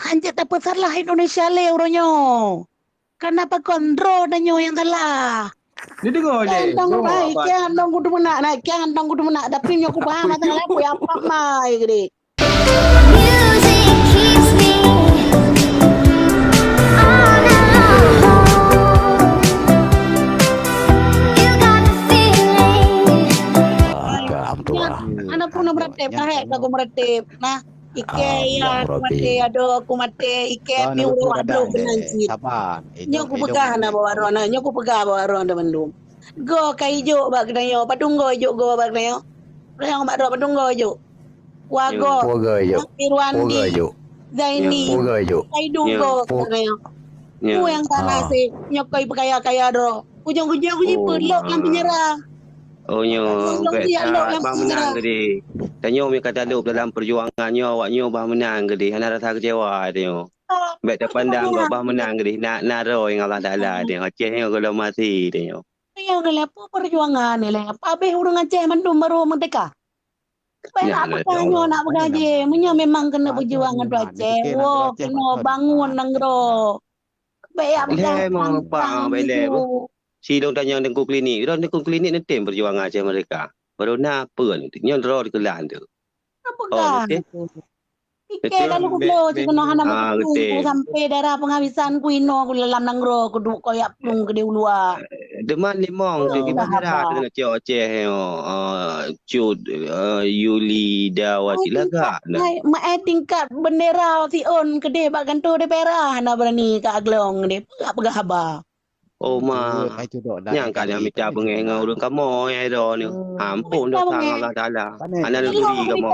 Anjir tak salah Indonesia le orangnya. Kenapa kontrol danyo yang salah? Dia dengar je. Kan tanggup ai, kan dong kudu menak, nah kan dong kudu menak. Tapi nyo ku paham masalah aku ya apa mai gede. Music keeps me all alone. You got the feeling. Anak pun meretep, nah aku meretep. Nah, ike ya aku mate, ike piuro ado benanci. Nyo ku pegah na bawa rona, nyo ku pegah bawa rona mendum. Go kai jo bak nayo, padunggo jo go bak nayo. Yang mak do padunggo jo. Wago, Irwandi, Zaini, Kaidugo, ku yang sana sih nyokai kaya do. Ujung-ujung aku pelok yang penyerah. Oh nyo, bah menang gede. Tanyo mi kata lup dalam perjuangannya awaknya bah menang gede. Hana rasa kecewa dia. Baik terpandang bah menang gede. Nak naro yang Allah Taala dia. Aceh yang kalau mati dia. Yang lepo perjuangan ni le. Abeh urang Aceh mandum baru merdeka. Kepala apa nyo nak begaje? Menyo memang kena perjuangan tu Aceh. Wo kena bangun nanggro. Baik apa bang bele. Si dong tanya dengan klinik. Dong dengan klinik ni tim perjuangan Aceh mereka. Baru nak apa ni? Nyo draw di kelan tu. Apa kan? Ike kalau ku blow cik kena hana ku sampai darah penghabisan ku ino ku dalam nanggro ku duk koyak plung ke ulua. Deman limong tu kita kira dengan cik Aceh Cud Yuli Dawa silaga. Mak tingkat bendera si on kedeh bak ganto de perah hana berani ka aglong de apa haba. Oh ma, yang kan yang minta pengengau orang kamu yang ada ni. Ampun dah sang Allah Taala. Anak negeri kamu.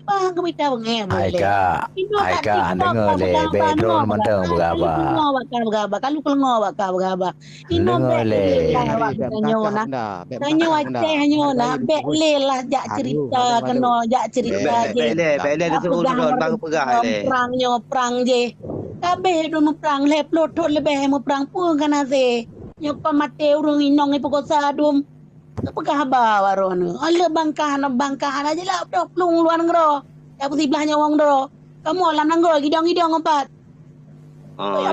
Bang kami tahu ngeh. Aika dengar le bedroom mentang berapa. Berapa kalau kelongo berapa. Ino le. Tanya Aceh nyona bek le lah jak cerita kena jak cerita je. Bele tu suruh bang pegah le. Perang je. Kabeh do perang le plot lebih mo perang pun kana se. Nyopa mate urang inong ipokosa dum. Apakah haba warono? Ala bangkah aja lah dok plung luar ngro. Ya putih belahnya wong do. Kamu alam nangro gidong-gidong empat. Oh ya.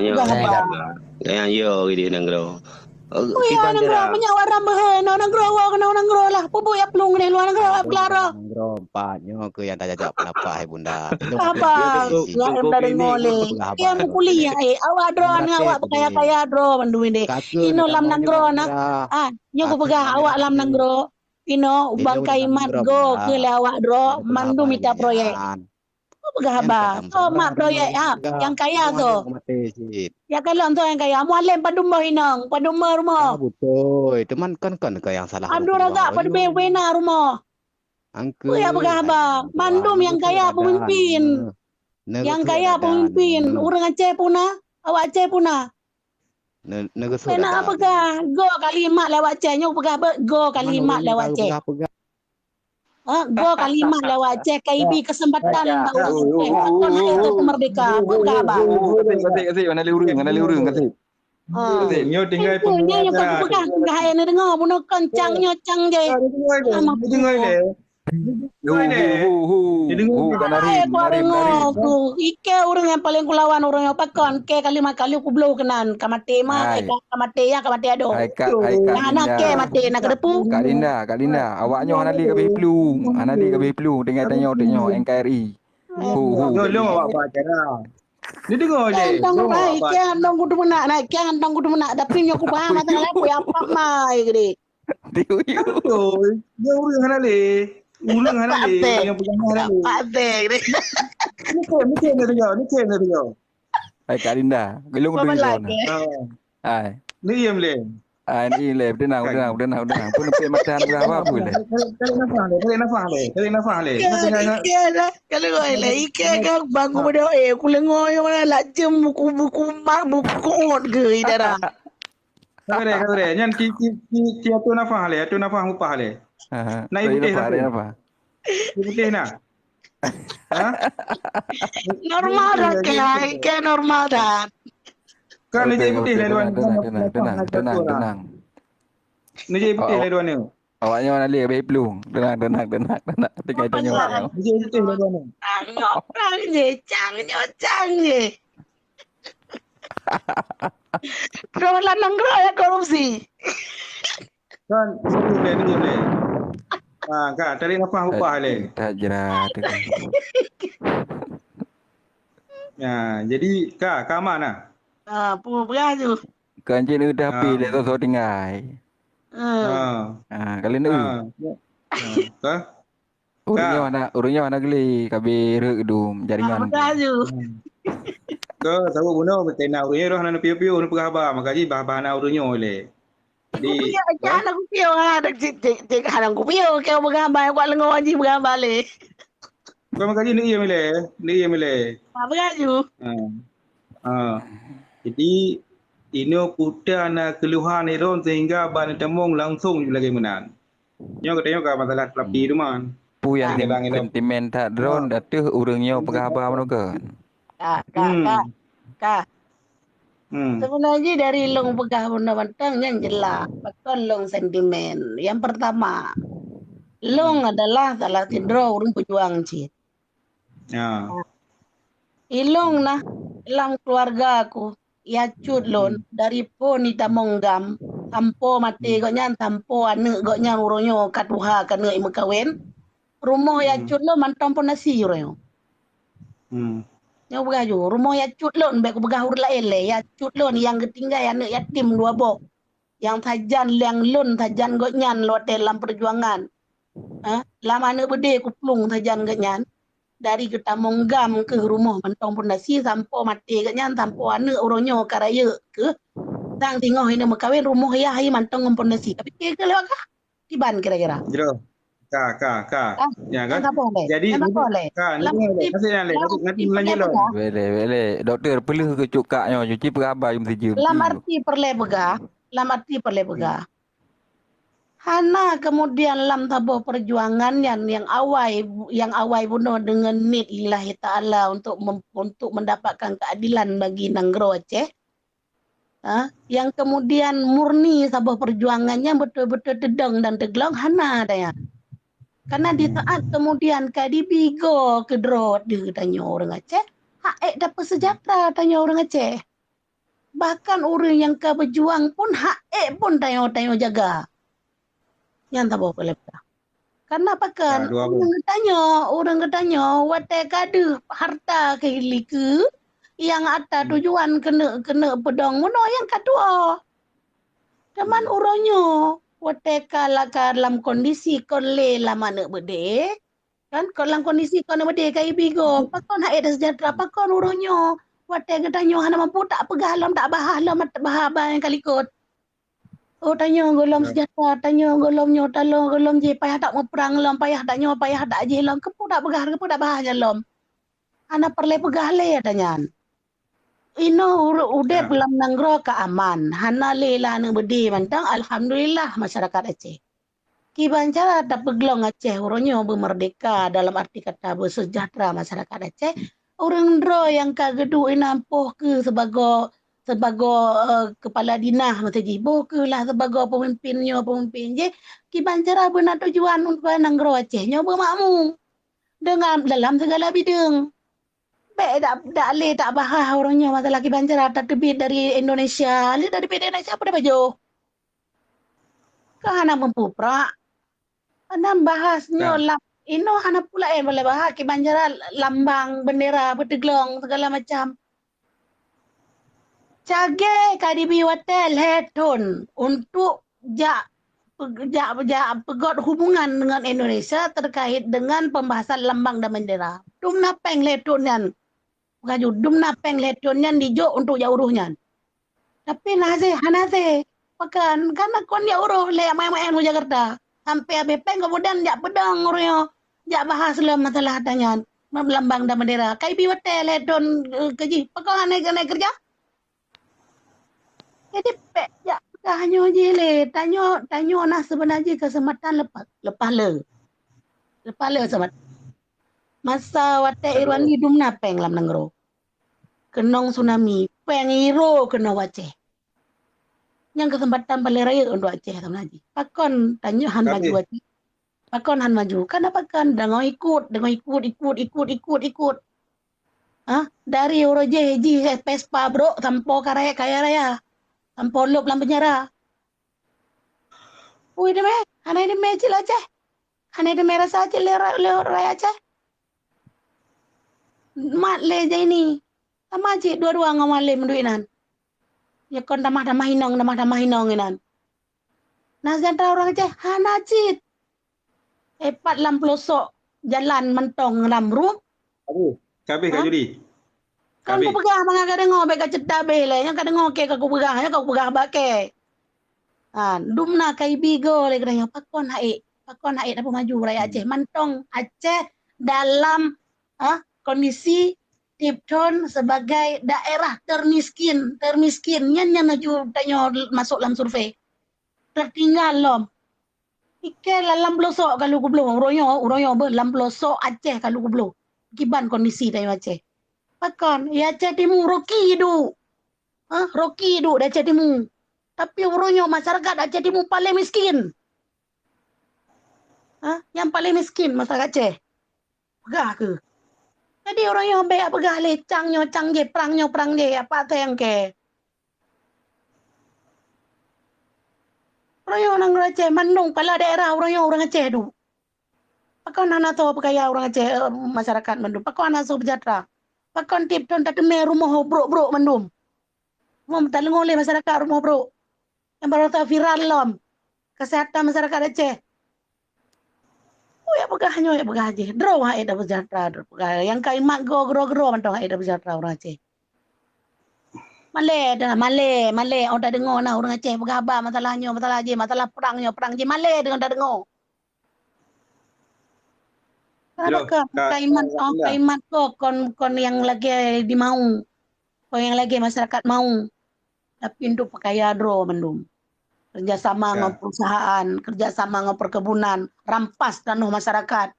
Yang yo gidi nangro. Kita nangro punya warna behen nangro wa kena nangro lah. Pupu ya plung ni luar nangro klaro. Nangro empatnya ke yang tak jajak pendapat hai bunda. Apa? Ya dari ngole. Yang kuliah awak drone awak kaya dro mandu ini. Ino lam nangro nak. Nyo ku pegah awak lam nangro. Ino bangkai mat go ke awak dro mandu mita proyek. Pegah ba. Oh mak proyek yang kaya tu. Ya kalau tu yang kaya mualem padumba hinang, padumba rumah. Betul. Teman kan ke yang salah. Adu raga pada bena rumah. Angke. Ya pegah ba. Mandum yang kaya pemimpin. Yang kaya pemimpin. Orang Aceh puna, awak Aceh puna. Pena pegah go kalimat lewat Aceh, nyo pegah go kalimat lewat Aceh. Go kalimat lewat Aceh KIB kesempatan bau itu merdeka. Pegah ba. Kasih mana lurung kasih. Nyo tinggal pengacara. Nyo pegah ni dengar bunuh kencang nyo cang je. Dengar ni. Ike orang yang paling kulawan orang yang pakon ke kali ku blow kenan kamate kamate ado. Anak ke mate nak kedepu. Kak Linda, awaknya anali ke Beplu dengan tanya NKRI. Tolong awak buat acara. Dia dengar je. Kan dong kudu menak tapi nyo ku paham masalah aku ya apa mai gede. Dia urang anali. Ulang hari ni yang pegang hari ni. Pate gede. Ni dia. Hai Kak Linda, gelung tu John. Hai. Ni yang lem. Hai ni lem tenang. Pun pergi makan berapa pun le. Kali nafas le. Kalau kau ike kan bangun pada ku lengo yang mana lah jem buku ot ke idara. Kare. Nyan ti tu nafas upah le. Naik putih apa? Putih nak? Normal dah ke normal dah. Kan naik putih le tuan. Tenang. Naik putih le tuan ni. Awaknya mana lihat bayi pelung. Tenang. Tinggal tanya awaknya. Betul dah tuan. Ngopang je, cang je. Kau lanang kau ya korupsi. Kan, ni le. Kak, tarik nafas apa le? Tajrat. Ya, jadi Kak mana? Pun beraju. Kanjin udah pilih tu tinggal. Kali ni. Kak? Urungnya mana geli kabe gedum jaringan. Beraju. Ke tahu guna betena urunyo roh nana piu-piu nu pegaba makaji bah-bahana urunyo le. Di Jangan aku piu ada cik hadang aku piu kau bergambar aku lengo aji bergambar le. kau makaji ni iya mile. Beraju. Jadi ini putar na keluhan iron sehingga ban temong langsung lagi menan. Nyo katanya ka masalah terapi tu man. Pu yang sentimen tak drone datuh urungnya pegaba manoga. Kak. Sebenarnya dari long pegah benda-benda yang jelas, bakal long sentimen. Yang pertama, long adalah salah tidro urung pejuang cit. Ya. Ilong nah dalam keluarga aku, ya cut lon dari po ni tamonggam, tampo mati goknya tampo ane goknya uronyo katuha kana imu kawen. Rumah ya cut lo mantong pun nasi uronyo. Yang beraju, rumah ya cut lon, baik bergahur lah ya cut lon yang ketinggal anak yatim dua bok, yang tajan yang lon tajan goknyan lo dalam perjuangan, lama anak bede kuplung tajan goknyan, dari kita monggam ke rumah mentong pun nasi sampo mati goknyan sampo anak uronyo karaya ke, tang tinggal ini makawin rumah ya hai mantong pun nasi, tapi kira lewat kah? Tiban kira-kira. Jero. Kak. Ya kan? Jadi Kak, nanti lanjut lo. Bele. Doktor perlu ke cukaknya cuci perabai mesti je. Lam arti perle bega. Hana kemudian lam tabo perjuangan yang awai bunuh dengan nit ilahi ta'ala untuk mendapatkan keadilan bagi Nanggro Aceh. Yang kemudian murni sabah perjuangannya betul-betul tedang dan teglong hana daya. Karena di saat kemudian KDB go ke drot dia tanya orang Aceh, hak dapat sejahtera tanya orang Aceh. Bahkan orang yang ke berjuang pun hak pun tanya jaga. Yang tak boleh. Karena apa kan? Orang ketanya, watai kadu harta kehiliku yang atas tujuan kena pedang mana yang kedua. Teman orangnya wateka laka dalam kondisi kon le lama nak berde kan dalam kondisi kon berde kai bigo pakon hak ada sejahtera pakon urunyo wate katanya hana mampu tak pegah lam tak bahah lam bahah yang kalikot tanya golom sejahtera tanya golomnyo talong golom je payah tak mau perang lam payah tak nyo payah tak je lam kepu tak bahah lam hana perle pegah le tanya Ino udah belum nanggro ke aman. Hana lela nang bedi mantang alhamdulillah masyarakat Aceh. Kibancara ada peglong Aceh orangnya bermerdeka dalam arti kata bersejahtera masyarakat Aceh. Orang dro yang kagedu inampuh ke sebagai kepala dinah macam jibo ke lah sebagai pemimpin je. Kibancara benar tujuan untuk nanggro Aceh nyo bermakmum dengan dalam segala bidang. Tak bahas orangnya masalah Kibancara tak terbit dari Indonesia. Lihat dari Indonesia apa dah baju? Kan hana mempuprak. Hana bahasnya ino hana pula boleh bahas Kibancara lambang bendera berteglong segala macam. Cage KDB Hotel Heton untuk pegot hubungan dengan Indonesia terkait dengan pembahasan lambang dan bendera. Dumna peng Heton Gaju dumna peng letonnya dijo untuk jauruhnya. Tapi hanase pakan karena kon ya uruh le mai nu Jakarta. Sampai abe peng kemudian jak pedang uryo. Jak bahas lah masalah tanya lambang dan bendera. Kai bi hotel leton keji. Pakan naik kerja. Jadi jak hanya je le tanya nah sebenarnya kesempatan lepas le semat. Masa wate Irwan di dumna peng lam nanggro. Kenong tsunami, pengiro kena wace. Yang kesempatan balik raya untuk Aceh sama Haji. Pakon tanya han maju Aceh. Pakon han maju. Kan apa kan dengar ikut. Dari Oroje Haji Pespa bro sampo kaya raya. Sampo lop lam penjara. Ui deme, hana ini mecil Aceh. Hana ini merah saja le raya Aceh. Mat le je ini. Sama Aceh dua-dua ngamal le menduinan. Ya kon damah hinong inan. Nazan orang Aceh hana cit. Epat lam pelosok jalan mentong lam rum. Aduh, kabeh kat judi. Kan ku pegah mangga dengo bek cedak be le, yang kadengo ke ku pegah, ya kau pegah bake. Dumna kai bigo le kadang pakon hae dapat maju raya Aceh mentong Aceh dalam kondisi Tipton sebagai daerah termiskin nya maju tanya masuk dalam survei tertinggal lom ike dalam pelosok kalau kublo uroyo dalam pelosok Aceh kalau kublo kiban kondisi tanya Aceh pakon ya Aceh Timur Rocky du Aceh Timur tapi uroyo masyarakat Aceh Timur paling miskin yang paling miskin masyarakat Aceh pegah ke. Jadi orang yang baik pegah lecang je perang je apa yang ke. Orang yang orang Aceh Bandung pala daerah orang Aceh tu. Pakon anak tahu pekaya orang Aceh masyarakat Bandung. Pakon anak tahu berjatra. Pakon Tipton tak demi rumah bro Bandung. Mau tak oleh masyarakat rumah bro. Yang baru tahu viral lom. Kesehatan masyarakat Aceh. Ya pegah je. Draw hae dah berjatra. Yang kai mak gro mentong hae dah berjatra orang Aceh. Malay. Orang dah dengar nah orang Aceh pegah apa masalah je, masalah perang je Malay dengan dah dengar. Kenapa kaimat kon yang lagi dimau. Kon yang lagi masyarakat mau. Tapi untuk pakaya draw mendum. Kerjasama dengan perusahaan, kerjasama dengan perkebunan, rampas tanah masyarakat.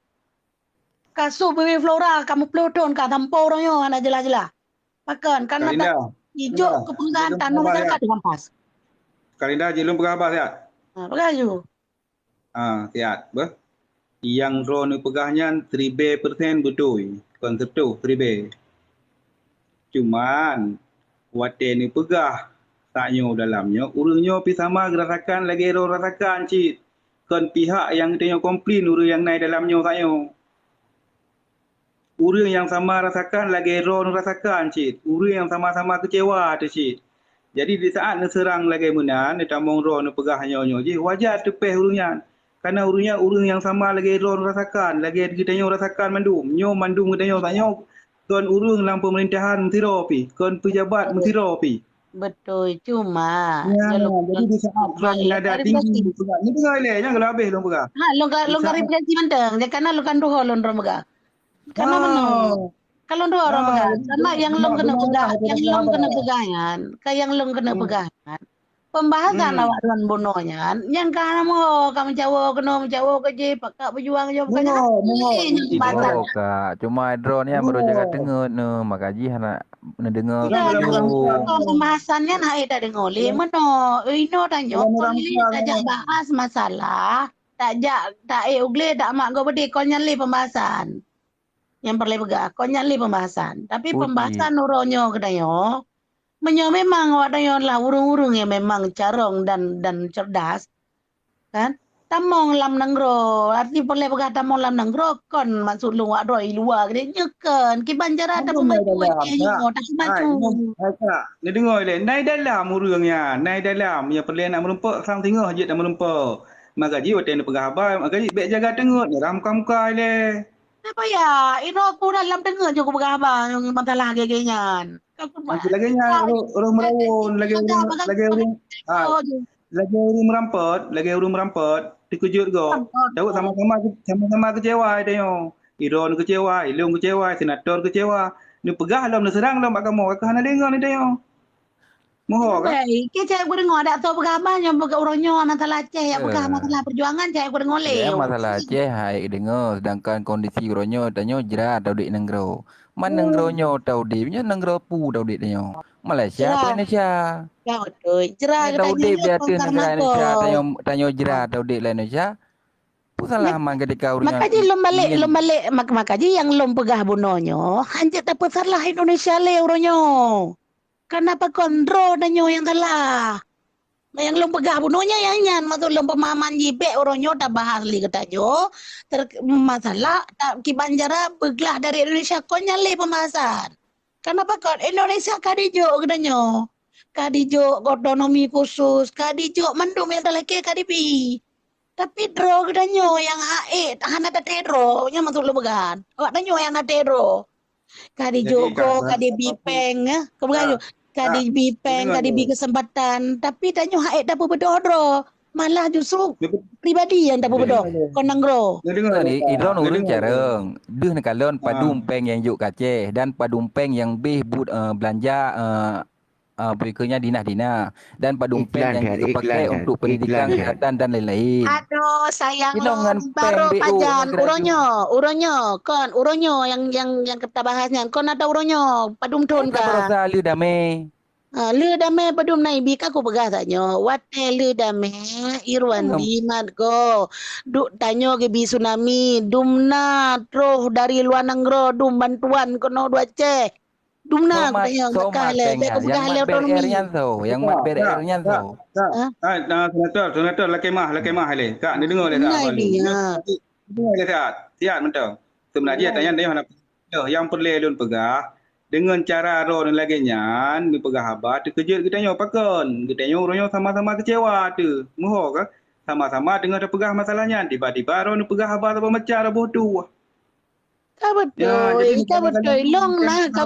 Kasu bumi flora, kamu peloton, kah tampau orangnya, anak jelas-jelas. Makan, karena tak hijau ke perusahaan tanah masyarakat dirampas. Kalinda, jelum pegah siat? Pegah ju. Siat. Yang drone pegahnya 3% betul. Konsep tu, 3%. Cuman, wate ni pegah. Taknyo dalamnya, urungnya pi sama gerasakan lagi rasakan cik. Kan pihak yang tanya komplain urung yang naik dalamnya taknyo. Urung yang sama rasakan lagi rasakan cik. Urung yang sama-sama kecewa tu cik. Jadi di saat serang lagi menan, tamong ron pegahnya je wajar tepeh urungnya. Karena urung yang sama lagi rasakan, lagi kita rasakan mandum. Nyo mandum kita taknyo kan urung dalam pemerintahan mentiro pi, kan pejabat mentiro pi. Betul, cuma jadi di saat ada tinggi ni pegah elehnya kalau habis long pegah. Long klarifikasi menteng, jangan long kanduh long pegah. Karena menang. Kalau dua orang pegah, karena yang long kena pegangan, yang long kena pegangan. Pembahasan awak tuan bononya, yang kana mo kamu jawa kerja pakak berjuang jawab kanya. Cuma drone nya baru jaga dengar makaji hana dengar. Pembahasannya nak ada dengar le meno. Ino tanya tak bahas masalah, tak ugle tak mak go bede konyan le pembahasan. Yang perlu pegah konyan le pembahasan. Tapi pembahasan uronyo kedayo memang awak lah urung-urung yang memang carong dan cerdas kan tamong lam nanggro arti boleh pegah tamong lam nanggro kon maksud lu wak roi luar gede nyeken ki banjara ada pemaju tak maju ni dengar le nai dalam urungnya nai dalam yang perlu nak merumpak sang tengah je nak merumpak magaji waten pegah ba magaji bek jaga tengok ni ram kamkai le apa ya ino aku dalam tengah je aku pegah ba yang masalah gegenyan lagi orang merawon lagi urung merampot dikejut go tahu sama-sama kecewa dia Iron kecewa Ilung kecewa senator kecewa ni pegah lam ni serang lam agama ka hana dengar ni dia moho kan ke cai aku dengar dak tahu pegah yang pegah orangnya masalah Aceh ya pegah masalah perjuangan cai aku dengar le masalah Aceh hai dengar sedangkan kondisi orangnya tanya jerat dak dik nenggro Mana ngeronyo tau di, punya ngeropu tau di nyo. Malaysia atau Indonesia? Kau tu jerah Tau di biar tu negara Indonesia tanyo jerah tau di Indonesia. Salah man ketika urang. Makaji lom balik makaji yang lom pegah bunonyo. Hanjat apa salah Indonesia le uronyo. Kenapa kontrol danyo yang salah? Yang lom pegah bunuhnya yang nyan maksud lom pemahaman jibe uronyo tak bahas li katajo. Masalah tak kibanjara beglah dari Indonesia kau nyale pembahasan. Kenapa kau Indonesia kadijo kedanyo. Kadijo otonomi khusus, kadijo mendum yang terleke kadipi. Tapi dro kedanyo yang hana ada tero, nya masuk lebagan. Awak danyo yang ada tero. Kadijo ko kadibi peng, kebukan kadibi peng, kadibi kesempatan, tapi danyo dapat berdodro. Malah justru pribadi yang dapat berdodro. Konangro. Tadi idron urang jarang. Duh nak kalon padum peng yang juk Aceh dan padum peng yang but belanja berikutnya dinah-dinah dan padumpeng yang dipakai untuk pendidikan kesehatan dan lain-lain. Aduh sayang baru pajan uronyo kon uronyo yang kita bahasnya kon ada uronyo padum ton ka rasa lu dame lu dame padum nai bi ka ku pegah tanyo wate lu dame irwan bi mat go duk tanyo ke bi tsunami dumna troh dari luar nanggro dum bantuan kono dua Aceh dumna yang kale yang mat BR-nya tu yang mat BR-nya tu senator lakemah le kak ni dengar le tak dengar le sihat betul sebenarnya tanya dia yang perlu lun pegah dengan cara ro dan laganya ni pegah habat terkejut kita nyo pakon kita nyo ronyo sama-sama kecewa tu moho ke sama-sama dengan pegah masalahnya tiba-tiba ro ni pegah habat apa macam bodoh ka betul long lah ka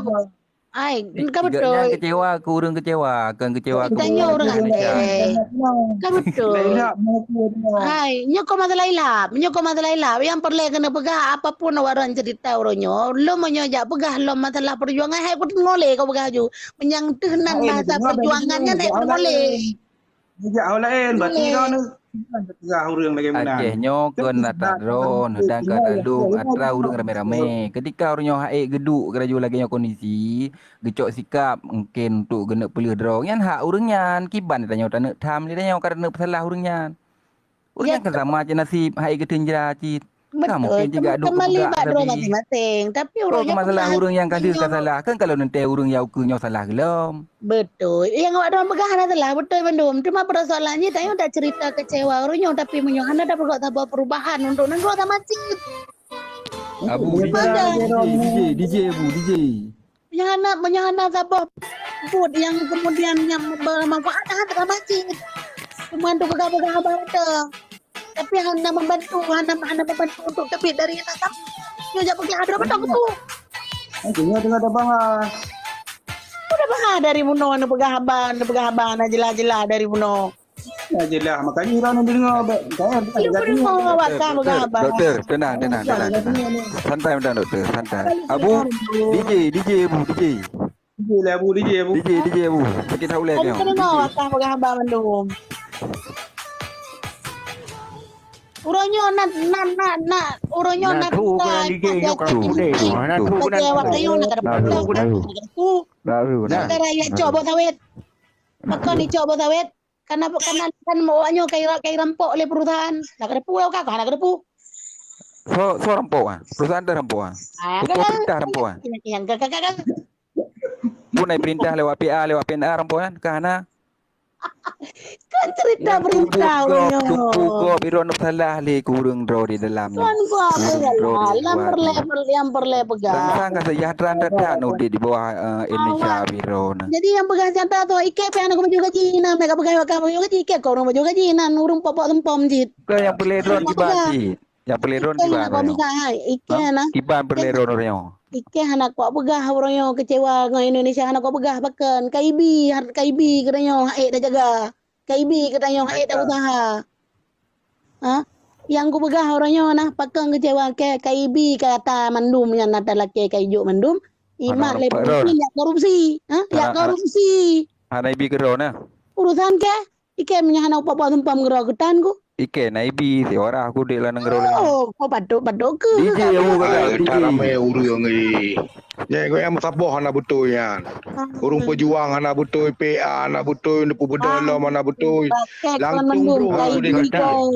ai ka betul kecewa aku urang kecewa kan kecewa aku tanya orang ka betul ai nyoko masalah ilap yang perlu kena pegah apapun orang cerita orangnya lo menyoja pegah lo masalah perjuangan hai pun ngole kau pegah ju menyang tenan bahasa perjuangannya nek ngole ya lain berarti kan pegah urang lagi menang Aceh nyo kon atas drone dan kadalung atra urang rame-rame ketika orangnya haik geduk keraju lagi nyo kondisi gecok sikap mungkin untuk gena pelih drone yan hak urangnya kiban tanyo tanek tham ni tanyo karena salah urangnya urangnya kan sama je nasib haik getenjra cit mungkin juga duk kembali bakro masing-masing tapi urangnya masalah urang yang kadir salah kan kalau nanti urang yang ukurnya salah gelom betul yang awak orang pegah salah betul bandum cuma persoalannya tanya tak cerita kecewa urangnya tapi menyohana dapat buat sebuah perubahan untuk nang dua sama cit Abu DJ menyohana sebuah bud yang kemudian yang bermanfaat sama cit cuma untuk pegah-pegah abang tapi hanya membantu untuk tepi dari nasab. Dia jak pergi ada betul tu. Dengar ada bang. Udah bang dari Muno anu pegah abang jelas dari Muno. Ya jelas makanya orang dengar saya Doktor tenang santai doktor santai Abu DJ Abu kita tahu lagi dengar wakah pegah abang mendung uronyo uronyo coba sawit makon ni coba sawit karena kan mauanyo kay rampok oleh perusahaan nak repu ka nak repu so rampok perusahaan dah rampok perintah rampok yang punai perintah lewat PA lewat PNA rampok kan kan cerita berita kok biro nak salah le kurang draw di dalamnya kan gua yang perle pegang sangat sejahtera datang di bawah Indonesia biro jadi yang pegang jatah tu ikat pe anak baju gaji nan mereka pegang baju gaji ikat kau orang baju gaji nan urung popok tempom jit ke yang peledron kiban yang peledron kiban ikat nah kiban peledron orangnya Ike anak kau pegah orangnya kecewa dengan Indonesia anak kau pegah bahkan KIB katanya dah jaga KIB katanya dah usaha yang ku pegah orangnya nah pakai kecewa ke KIB kata mandum yang nata laki kayu mandum imat korupsi ada ibi kerona urusan ke Ike menyahana upah tempam gerak getan ku Ike naibi si orang aku dek lah negara lagi. Oh, kau baduk ke? DJ aku kata DJ. Tak ramai urang ni. Ya, kau yang musabah anak betul yan. Urung pejuang anak betul, PA anak betul, nepu bedalam anak betul. Langsung bro, aku dia kata.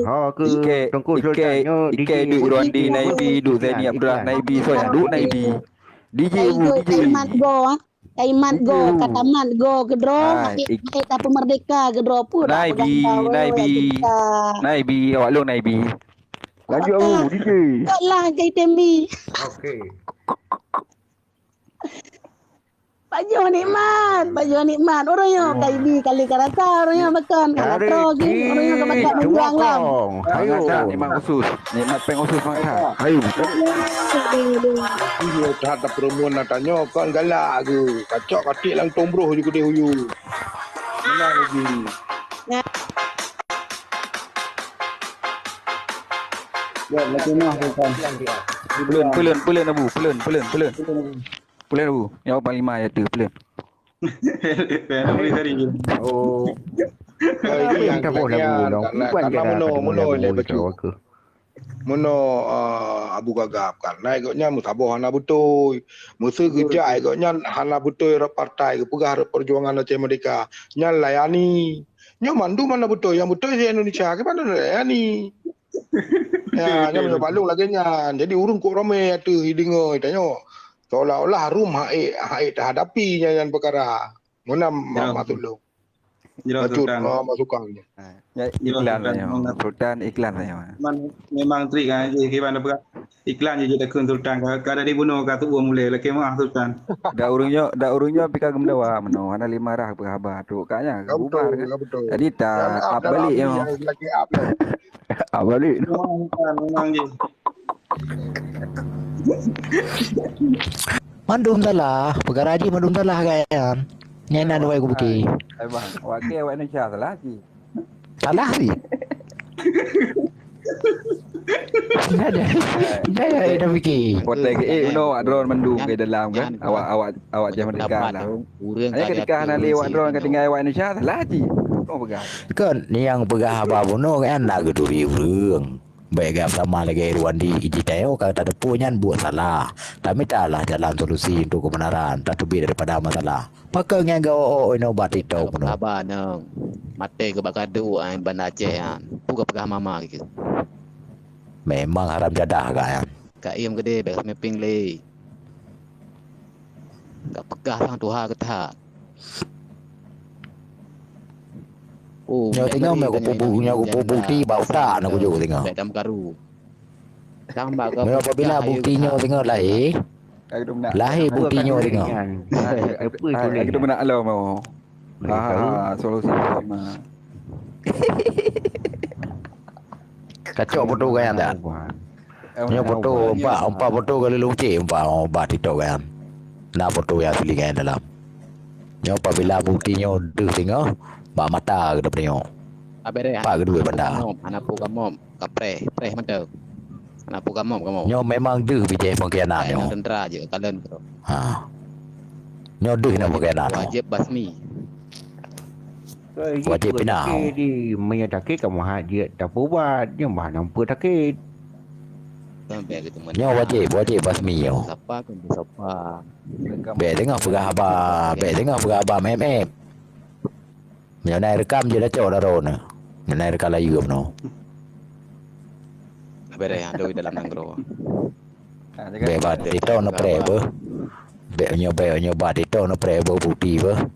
Ike du Rwandi naibi, du Zaini Abdullah naibi, so yang du naibi. DJ bu DJ. Kaimat go, katamat go, gedro, kita pemerdeka, gedro pun. Naibi, awak lu naibi. Lanjut aku, DJ. Taklah, kai tembi. Okey. Baju nikmat. Orangnya kaibi kali karata, orangnya makan kalatro, orangnya kebakat menjuang lah. Ayo, nikmat khusus. Nikmat peng khusus maka. Ayo. Dia terhadap perempuan nak tanya, kan galak ke. Kacak katik lang tombroh je kedai huyu. Menang lagi. Ya, lagi mah bukan. Pelan abu, pelan. Pelan abu. Yang 45 ya tu, pelan. Oh. Ini yang Mono Abu Gagap kan naik goknya musabah hana betul musuh kerja goknya hana betul partai ke pegah perjuangan Aceh Merdeka nya layani nya mandu mana betul yang betul di Indonesia ke mana layani ya nya balung lagi nya jadi urung kok ramai atu hidingo tanya seolah-olah harum haik terhadapi yang perkara mana matulung Sultan masukannya. Ya iklan saya. Sultan iklan saya. Memang trik kan je gimana berat. Iklan je dah kun Sultan kada dibunuh ka tu mulai lagi mah Sultan. Dah urungnya pika gemdawa meno ana 5 rah berhabar tu kanya bubar kan. Jadi tak up balik yo. Lagi up lah. Up balik. Memang je. Mandum dalah, perkara haji mandum dalah kan. Nyana dua aku bukti. Bang, awak Indonesia salah sih. Salah sih. Dah dah fikir. Hotel ke drone mendung ke dalam kan. Awak jangan Merdeka lah. Hanya ketika nak lewat drone ke tinggal awak Indonesia salah sih. Kau pegang. Kan yang pegah apa bunuh kan nak geduri urang. Baik gap sama lagi Rwandi ijiteo kata depunya buat salah. Tapi taklah jalan solusi untuk kebenaran. Tak lebih daripada masalah. Maka ngau obat itu pun. Abah nang mate ke bakadu an Banda Aceh an. Buka pegah mama gitu. Memang haram jadah kan. Kak iam gede bek meping le. Gak pegah lang tuha ketah. Oh, nyo tengok aku bukti bau tak nak juga tengok. Dalam karu. Tambah ke apabila buktinya tengok lahir. Lahir buktinya tengok. Kita nak alau mau. Solusi sama. Kacau bodoh kan tak? Nyo bodoh empat bodoh kali luci empat obat itu kan. Nak bodoh yang pilih kan dalam. Nyo apabila buktinya deh tengok. Pak mata ke depan tengok. Abere. Pak kedua benda. Anak pu kamom, kapre mata. Anak pu kamom. Nyo memang deh bijak pengkhianat nyo. Tentera je kalian bro. Ha. Nyo deh nak pengkhianat. Wajib basmi. Wajib pindah. Di menyedaki kamu haji tak buat yang mana nampak takit. Sampai gitu mana. Nyo wajib basmi yo. Siapa pun siapa. Be tengok pegah abah mem. Yang naik rekam je dah cok dah rona. Yang naik rekam layu apa no. Bere yang ada dalam nanggro. Be bat itu no prebo. Be nyoba itu no prebo bukti apa.